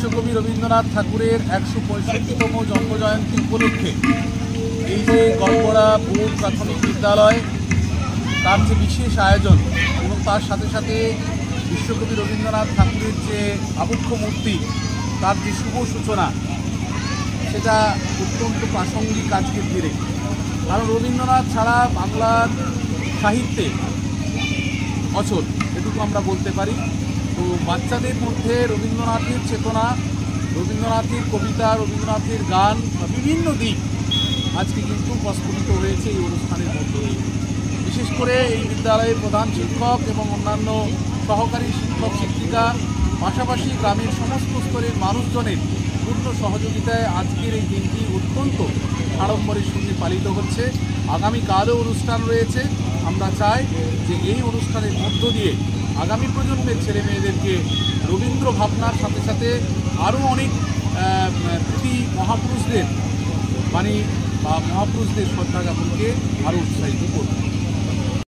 বিশ্বকবি রবীন্দ্রনাথ ঠাকুরের ১৬৫তম জন্মজয়ন্তী উপলক্ষে এই যে গড়গড়া বোর্ড প্রাথমিক বিদ্যালয় তার যে বিশেষ আয়োজন এবং তার সাথে সাথে বিশ্বকবি রবীন্দ্রনাথ ঠাকুরের যে আবক্ষ মূর্তি তার যে শুভ সূচনা, সেটা অত্যন্ত প্রাসঙ্গিক আজকের দিনে। কারণ রবীন্দ্রনাথ ছাড়া বাংলার সাহিত্যে অচল, এটুকু আমরা বলতে পারি। তো বাচ্চাদের মধ্যে রবীন্দ্রনাথের চেতনা, রবীন্দ্রনাথের কবিতা, রবীন্দ্রনাথের গান বা বিভিন্ন দিক আজকে কিন্তু প্রস্ফুটিত হয়েছে এই অনুষ্ঠানের মধ্য দিয়ে। বিশেষ করে এই বিদ্যালয়ের প্রধান শিক্ষক এবং অন্যান্য সহকারী শিক্ষক শিক্ষিকা, পাশাপাশি গ্রামের সমস্ত স্তরের মানুষজনের পূর্ণ সহযোগিতায় আজকের এই দিনটি অত্যন্ত আড়ম্বরের সঙ্গে পালিত হচ্ছে। আগামীকালও অনুষ্ঠান রয়েছে। আমরা চাই যে এই অনুষ্ঠানের মধ্য দিয়ে আগামী প্রজন্মের ছেলে মেয়েদেরকে রবীন্দ্র ভাবনার সাথে সাথে আরও অনেক মহাপুরুষদের বাণী বা মহাপুরুষদের শ্রদ্ধা জ্ঞাপনকে আরও উৎসাহিত করবে।